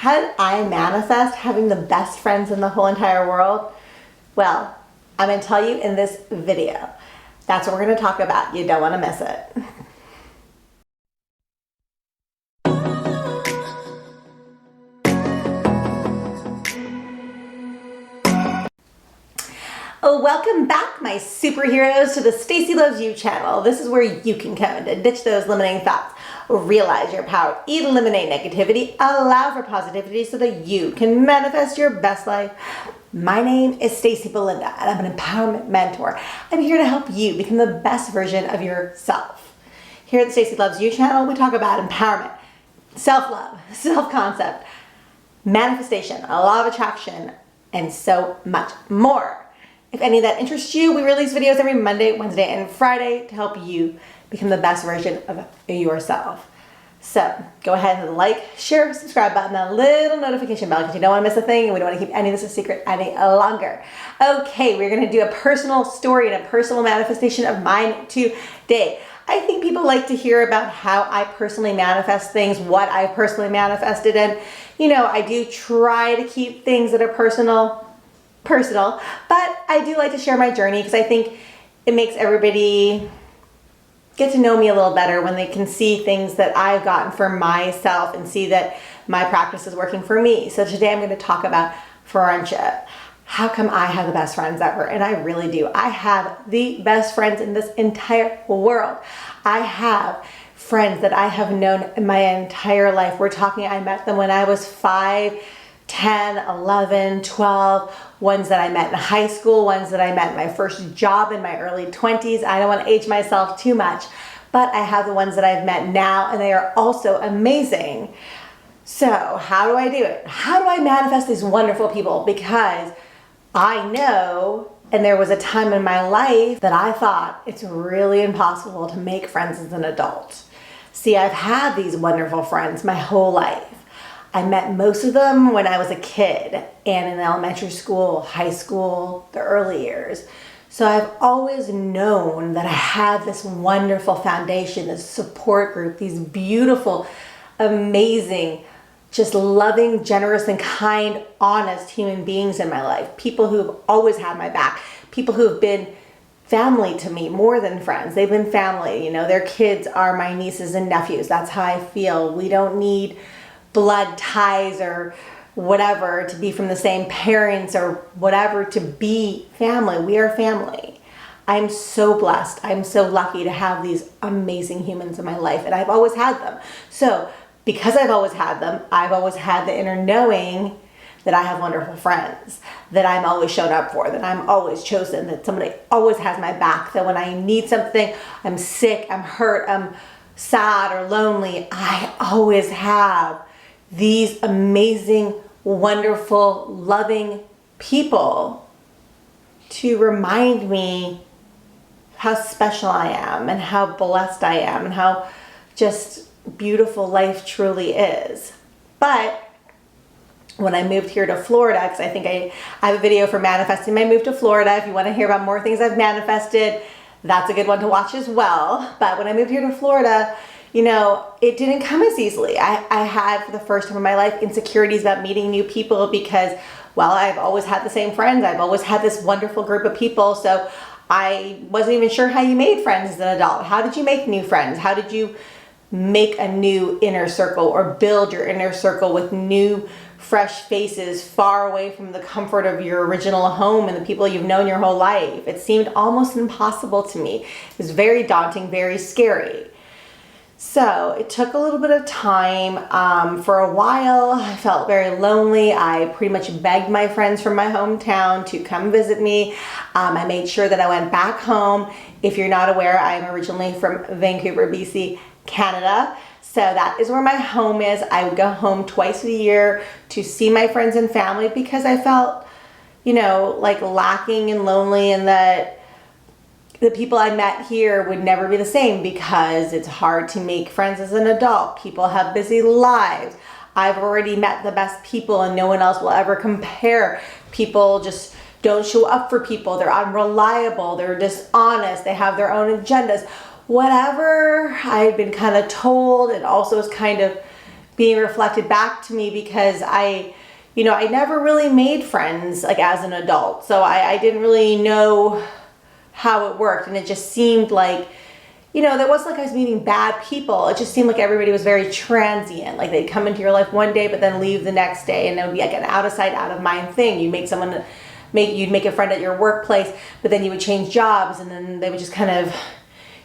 How did I manifest having the best friends in the whole entire world? Well, I'm going to tell you in this video. That's what we're going to talk about. You don't want to miss it. Oh, welcome back, my superheroes, to the Stacy Loves You channel. This is where you can come to ditch those limiting thoughts, realize your power, eliminate negativity, allow for positivity so that you can manifest your best life. My name is Stacy Belinda, and I'm an empowerment mentor. I'm here to help you become the best version of yourself. Here at the Stacy Loves You channel, we talk about empowerment, self-love, self-concept, manifestation, a law of attraction, and so much more. If any of that interests you, we release videos every Monday, Wednesday, and Friday to help you become the best version of yourself. So go ahead and like, share, subscribe button, that little notification bell, because you don't want to miss a thing, and we don't want to keep any of this a secret any longer. Okay, we're going to do a personal story and a personal manifestation of mine today. I think people like to hear about how I personally manifest things, what I personally manifested, and I do try to keep things that are personal, but I do like to share my journey because I think it makes everybody get to know me a little better when they can see things that I've gotten for myself and see that my practice is working for me. So today I'm going to talk about friendship. How come I have the best friends ever? And I really do. I have the best friends in this entire world. I have friends that I have known my entire life. We're talking, I met them when I was 5, 10, 11, 12, ones that I met in high school, ones that I met in my first job in my early 20s. I don't want to age myself too much, but I have the ones that I've met now, and they are also amazing. So how do I do it? How do I manifest these wonderful people? Because I know, and there was a time in my life that I thought it's really impossible to make friends as an adult. See, I've had these wonderful friends my whole life. I met most of them when I was a kid and in elementary school, high school, the early years. So I've always known that I had this wonderful foundation, this support group, these beautiful, amazing, just loving, generous, and kind, honest human beings in my life. People who have always had my back. People who have been family to me, more than friends. They've been family. Their kids are my nieces and nephews. That's how I feel. We don't need blood ties or whatever to be from the same parents or whatever to be family. We are family. I'm so blessed. I'm so lucky to have these amazing humans in my life, and I've always had them. So because I've always had them, I've always had the inner knowing that I have wonderful friends, that I'm always shown up for, that I'm always chosen, that somebody always has my back, that when I need something, I'm sick, I'm hurt, I'm sad or lonely, I always have these amazing, wonderful, loving people to remind me how special I am and how blessed I am and how just beautiful life truly is. But when I moved here to Florida, because I think I have a video for manifesting my move to Florida. If you want to hear about more things I've manifested, that's a good one to watch as well. But when I moved here to Florida, it didn't come as easily. I had, for the first time in my life, insecurities about meeting new people because, well, I've always had the same friends. I've always had this wonderful group of people. So I wasn't even sure how you made friends as an adult. How did you make new friends? How did you make a new inner circle or build your inner circle with new, fresh faces far away from the comfort of your original home and the people you've known your whole life? It seemed almost impossible to me. It was very daunting, very scary. So it took a little bit of time. For a while, I felt very lonely. I pretty much begged my friends from my hometown to come visit me. I made sure that I went back home. If you're not aware, I'm originally from Vancouver, BC, Canada. So that is where my home is. I would go home twice a year to see my friends and family because I felt, like lacking and lonely, and that the people I met here would never be the same because it's hard to make friends as an adult. People have busy lives. I've already met the best people and no one else will ever compare. People just don't show up for people. They're unreliable. They're dishonest. They have their own agendas. Whatever I had been kind of told, and also was kind of being reflected back to me because I never really made friends like as an adult. So I didn't really know how it worked. And it just seemed like, that wasn't like I was meeting bad people. It just seemed like everybody was very transient. Like they'd come into your life one day, but then leave the next day. And it would be like an out of sight, out of mind thing. You'd make a friend at your workplace, but then you would change jobs and then they would just kind of,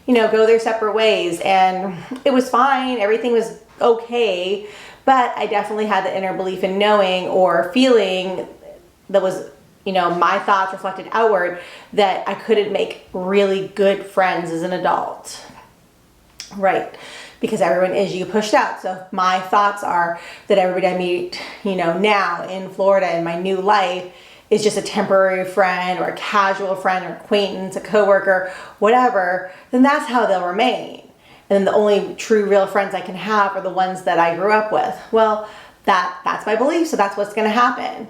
go their separate ways. And it was fine. Everything was okay. But I definitely had the inner belief in knowing or feeling that was, my thoughts reflected outward, that I couldn't make really good friends as an adult. Right. Because everyone is you pushed out. So my thoughts are that everybody I meet, now in Florida in my new life is just a temporary friend or a casual friend or acquaintance, a coworker, whatever, then that's how they'll remain. And then the only true real friends I can have are the ones that I grew up with. Well, that's my belief, so that's what's gonna happen.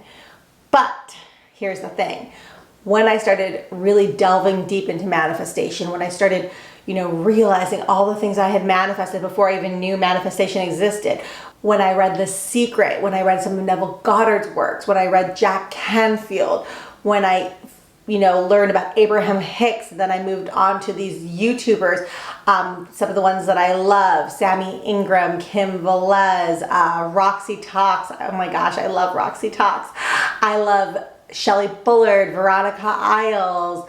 But here's the thing. When I started really delving deep into manifestation, when I started, realizing all the things I had manifested before I even knew manifestation existed, when I read The Secret, when I read some of Neville Goddard's works, when I read Jack Canfield, when I learned about Abraham Hicks, then I moved on to these YouTubers, some of the ones that I love, Sammy Ingram, Kim Velez, Roxy Talks. Oh my gosh, I love Roxy Talks. I love Shelley Bullard, Veronica Isles,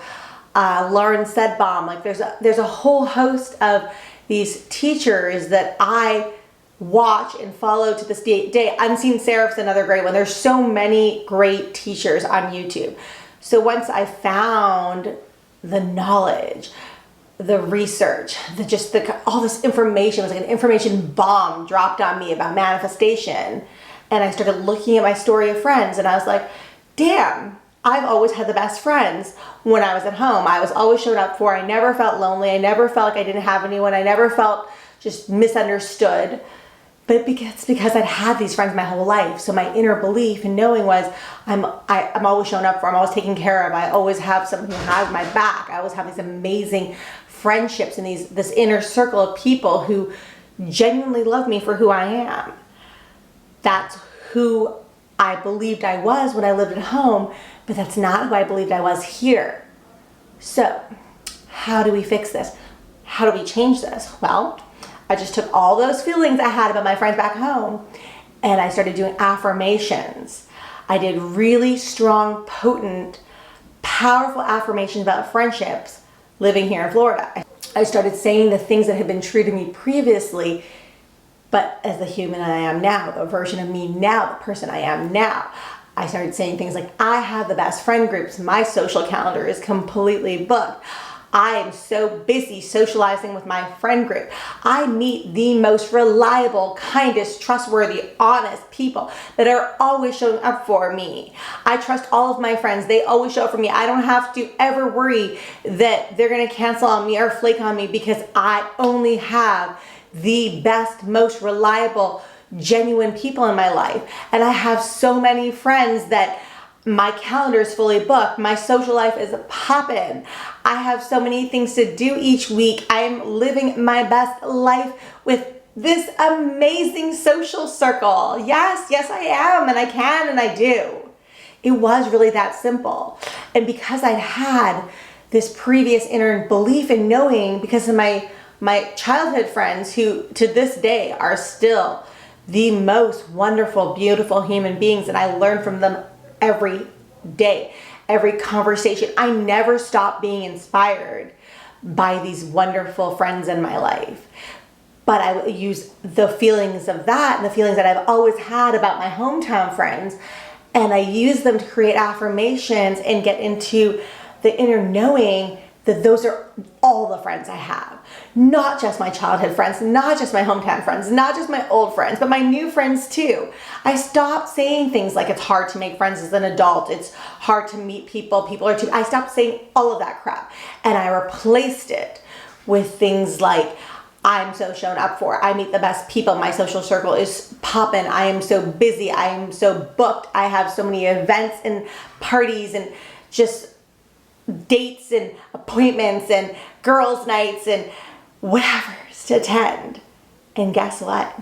Lauren Sedbaum. Like there's a whole host of these teachers that I watch and follow to this day. Unseen Seraph's another great one. There's so many great teachers on YouTube. So once I found the knowledge, the research, all this information, it was like an information bomb dropped on me about manifestation. And I started looking at my story of friends and I was like, damn, I've always had the best friends when I was at home. I was always showed up for. I never felt lonely. I never felt like I didn't have anyone. I never felt just misunderstood. But it's because I'd had these friends my whole life. So my inner belief and knowing was I'm always showing up for. I'm always taken care of. I always have someone who has my back. I always have these amazing friendships and this inner circle of people who genuinely love me for who I am. That's who I believed I was when I lived at home, but that's not who I believed I was here. So how do we fix this? How do we change this? Well, I just took all those feelings I had about my friends back home and I started doing affirmations. I did really strong, potent, powerful affirmations about friendships living here in Florida. I started saying the things that had been true to me previously, but as the human I am now, the version of me now, the person I am now, I started saying things like, I have the best friend groups. My social calendar is completely booked. I am so busy socializing with my friend group. I meet the most reliable, kindest, trustworthy, honest people that are always showing up for me. I trust all of my friends. They always show up for me. I don't have to ever worry that they're going to cancel on me or flake on me because I only have the best, most reliable, genuine people in my life. And I have so many friends that my calendar is fully booked. My social life is poppin'. I have so many things to do each week. I am living my best life with this amazing social circle. Yes, I am, and I can, and I do. It was really that simple. And because I'd had this previous inner belief and knowing, because of my childhood friends who to this day are still the most wonderful, beautiful human beings, and I learn from them every day, every conversation. I never stop being inspired by these wonderful friends in my life. But I use the feelings of that and the feelings that I've always had about my hometown friends, and I use them to create affirmations and get into the inner knowing that those are all the friends I have. Not just my childhood friends, not just my hometown friends, not just my old friends, but my new friends too. I stopped saying things like it's hard to make friends as an adult, it's hard to meet people, I stopped saying all of that crap. And I replaced it with things like, I'm so shown up for, I meet the best people, my social circle is poppin', I am so busy, I am so booked, I have so many events and parties and just dates and appointments and girls' nights and whatever to attend. And guess what?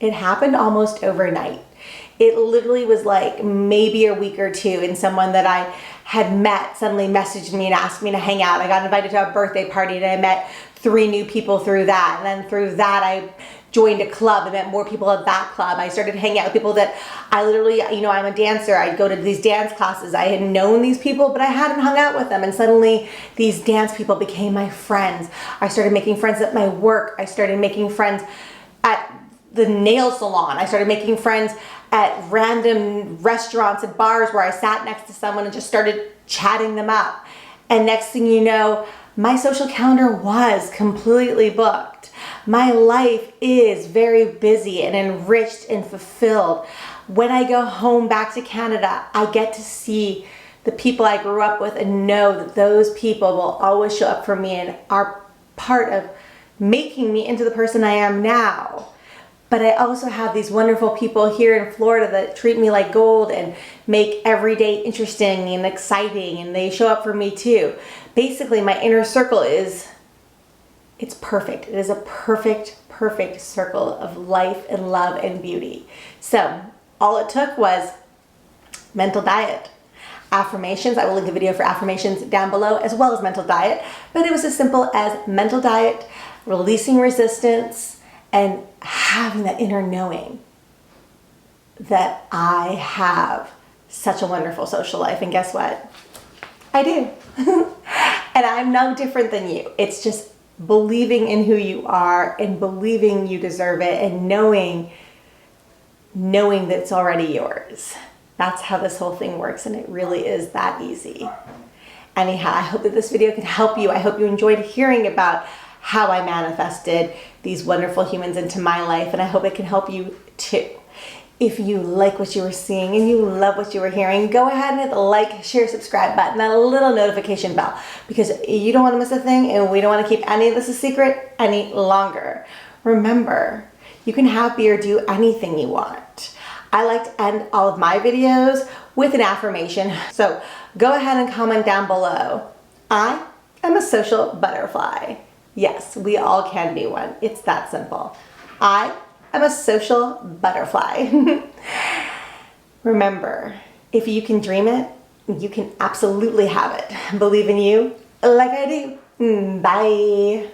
It happened almost overnight. It literally was like maybe a week or two, and someone that I had met suddenly messaged me and asked me to hang out. I got invited to a birthday party and I met 3 new people through that. And then through that, I joined a club. I met more people at that club. I started hanging out with people that I literally, I'm a dancer. I'd go to these dance classes. I had known these people, but I hadn't hung out with them. And suddenly these dance people became my friends. I started making friends at my work. I started making friends at the nail salon. I started making friends at random restaurants and bars where I sat next to someone and just started chatting them up. And next thing you know, my social calendar was completely booked. My life is very busy and enriched and fulfilled. When I go home back to Canada, I get to see the people I grew up with and know that those people will always show up for me and are part of making me into the person I am now. But I also have these wonderful people here in Florida that treat me like gold and make every day interesting and exciting, and they show up for me too. Basically, my inner circle it's perfect. It is a perfect circle of life and love and beauty. So all it took was mental diet. Affirmations, I will link a video for affirmations down below, as well as mental diet. But it was as simple as mental diet, releasing resistance, and having that inner knowing that I have such a wonderful social life. And guess what? I do. And I'm no different than you. It's just believing in who you are and believing you deserve it and knowing that it's already yours. That's how this whole thing works, and it really is that easy. Anyhow, I hope that this video can help you. I hope you enjoyed hearing about how I manifested these wonderful humans into my life, and I hope it can help you too. If you like what you were seeing and you love what you were hearing, go ahead and hit the like, share, subscribe button, that little notification bell, because you don't want to miss a thing, and we don't want to keep any of this a secret any longer. Remember, you can happy or do anything you want. I like to end all of my videos with an affirmation, so go ahead and comment down below. I am a social butterfly. Yes, we all can be one. It's that simple. I am a social butterfly. Remember, if you can dream it, you can absolutely have it. Believe in you like I do. Bye.